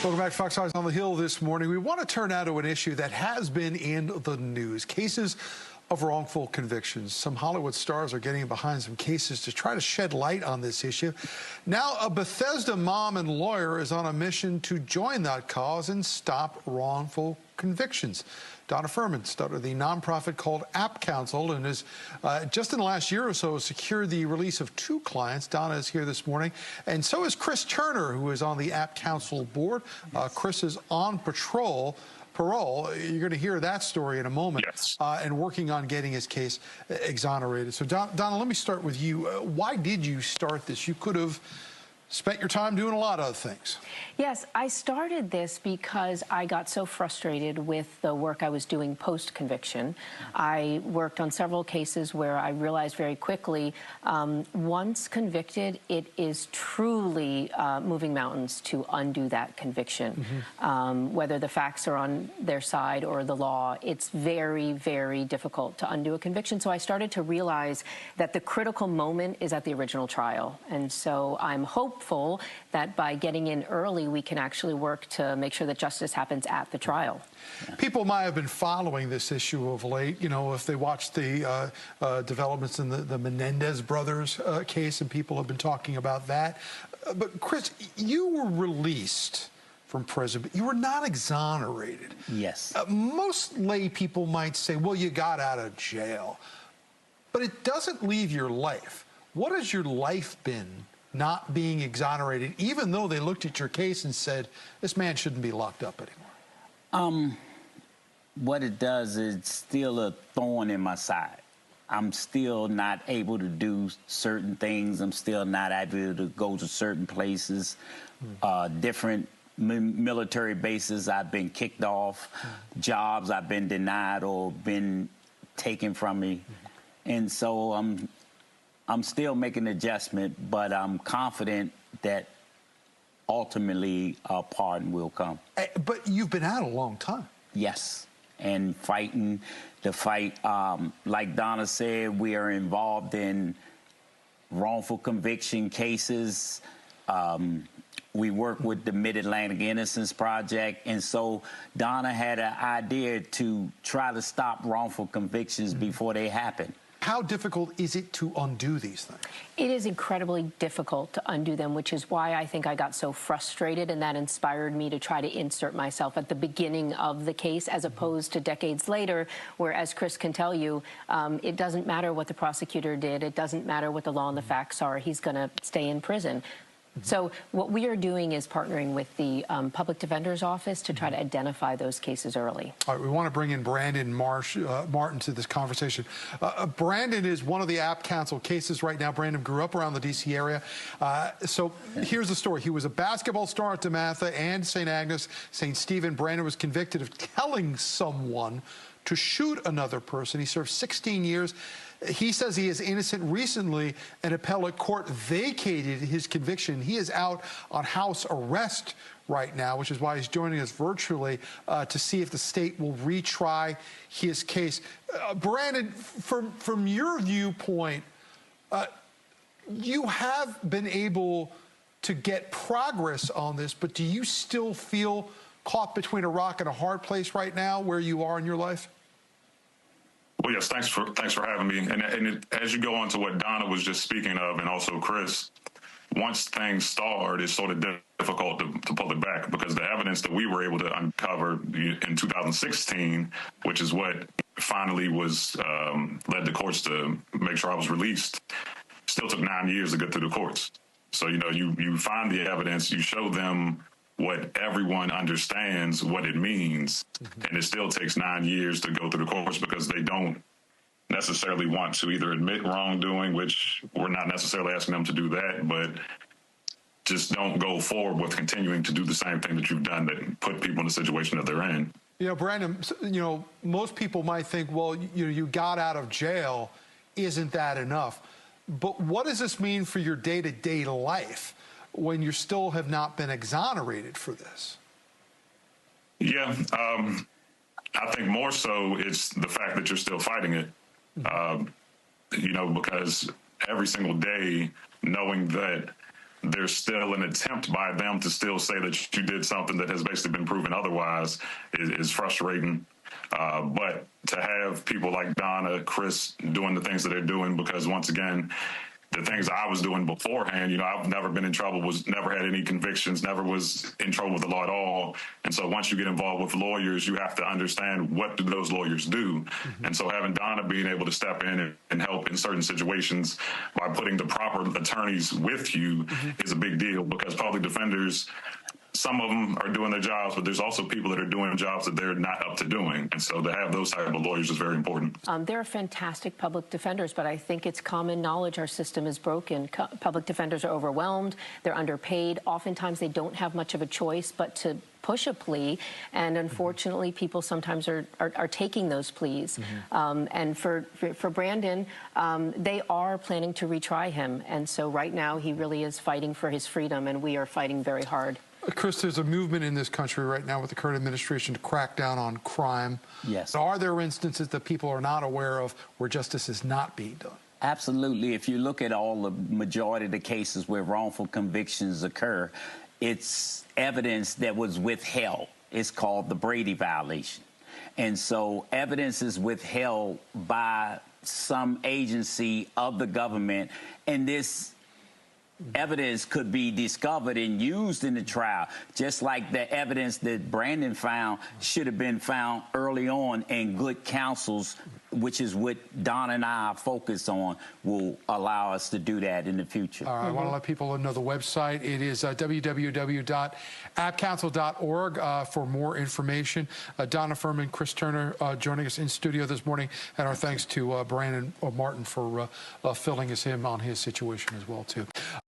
Welcome back to Fox 5 on the Hill this morning. We want to turn now to an issue that has been in the news. Cases of wrongful convictions. Some Hollywood stars are getting behind some cases to try to shed light on this issue. Now, a Bethesda mom and lawyer is on a mission to join that cause and stop wrongful convictions. Donna Furman started the nonprofit called AppCounsel and has just in the last year or so secured the release of 2 clients. Donna is here this morning, and so is Chris Turner, who is on the AppCounsel board. Chris is on parole. You're going to hear that story in a moment. Yes. And working on getting his case exonerated. So, Donna, let me start with you. Why did you start this? You could have spent your time doing a lot of other things. Yes, I started this because I got so frustrated with the work I was doing post-conviction. I worked on several cases where I realized very quickly, once convicted, it is truly moving mountains to undo that conviction. Whether the facts are on their side or the law, it's very, very difficult to undo a conviction. So I started to realize that the critical moment is at the original trial. And so I'm hopeful that by getting in early, we can actually work to make sure that justice happens at the trial. People might have been following this issue of late, you know, if they watched the developments in the Menendez brothers case, and people have been talking about that. But Chris, you were released from prison, but you were not exonerated. Yes. Most lay people might say, well, you got out of jail, but it doesn't leave your life. What has your life been not being exonerated, even though they looked at your case and said, this man shouldn't be locked up anymore? What it does is it's still a thorn in my side. I'm still not able to do certain things. I'm still not able to go to certain places, different military bases I've been kicked off, jobs I've been denied or been taken from me. And so I'm still making an adjustment, but I'm confident that ultimately a pardon will come. But you've been out a long time. Yes, and fighting the fight. Like Donna said, we are involved in wrongful conviction cases. We work with the Mid-Atlantic Innocence Project, and so Donna had an idea to try to stop wrongful convictions before they happen. How difficult is it to undo these things? It is incredibly difficult to undo them, which is why I think I got so frustrated, and that inspired me to try to insert myself at the beginning of the case as opposed to decades later, where, as Chris can tell you, it doesn't matter what the prosecutor did. It doesn't matter what the law and the facts are. He's going to stay in prison. So what we are doing is partnering with the Public Defender's Office to try to identify those cases early. All right, we want to bring in Brandon Martin to this conversation. Brandon is one of the AppCounsel cases right now. Brandon grew up around the D.C. area. So here's the story. He was a basketball star at DeMatha and St. Agnes, St. Stephen. Brandon was convicted of telling someone to shoot another person. He served 16 years. He says he is innocent. Recently, an appellate court vacated his conviction. He is out on house arrest right now, which is why he's joining us virtually to see if the state will retry his case. Brandon, from your viewpoint, you have been able to get progress on this, but do you still feel caught between a rock and a hard place right now where you are in your life? Well, yes, thanks for having me. And as you go on to what Donna was just speaking of, and also Chris, once things start, it's sort of difficult to pull it back, because the evidence that we were able to uncover in 2016, which is what finally was led the courts to make sure I was released, still took 9 years to get through the courts. So, you know, you find the evidence, you show them what everyone understands what it means, and it still takes 9 years to go through the courts because they don't necessarily want to either admit wrongdoing, which we're not necessarily asking them to do that, but just don't go forward with continuing to do the same thing that you've done that put people in the situation that they're in. You know, Brandon, you know, most people might think, well, you got out of jail. Isn't that enough? But what does this mean for your day-to-day life when you still have not been exonerated for this? Yeah, I think more so it's the fact that you're still fighting it. You know, because every single day, knowing that there's still an attempt by them to still say that you did something that has basically been proven otherwise is frustrating. But to have people like Donna, Chris doing the things that they're doing, because once again, the things I was doing beforehand, you know, I've never been in trouble, never had any convictions, never was in trouble with the law at all. And so once you get involved with lawyers, you have to understand what do those lawyers do. Mm-hmm. And so having Donna being able to step in and help in certain situations by putting the proper attorneys with you mm-hmm. is a big deal, because public defenders, some of them are doing their jobs, but there's also people that are doing jobs that they're not up to doing. And so to have those type of lawyers is very important. There are fantastic public defenders, but I think it's common knowledge our system is broken. Public defenders are overwhelmed. They're underpaid. Oftentimes they don't have much of a choice but to push a plea, and unfortunately people sometimes are taking those pleas. Mm-hmm. And for Brandon, they are planning to retry him, and so right now he really is fighting for his freedom, and we are fighting very hard. Chris, there's a movement in this country right now with the current administration to crack down on crime. Yes. Are there instances that people are not aware of where justice is not being done? Absolutely. If you look at all the majority of the cases where wrongful convictions occur, it's evidence that was withheld. It's called the Brady violation. And so evidence is withheld by some agency of the government, and this evidence could be discovered and used in the trial, just like the evidence that Brandon found should have been found early on, and good counsels, which is what Don and I are focused on, will allow us to do that in the future. All right, I want to let people know the website. It is www.appcounsel.org for more information. Donna Furman, Chris Turner joining us in studio this morning, and our thanks to Brandon Martin for filling us in on his situation as well, too.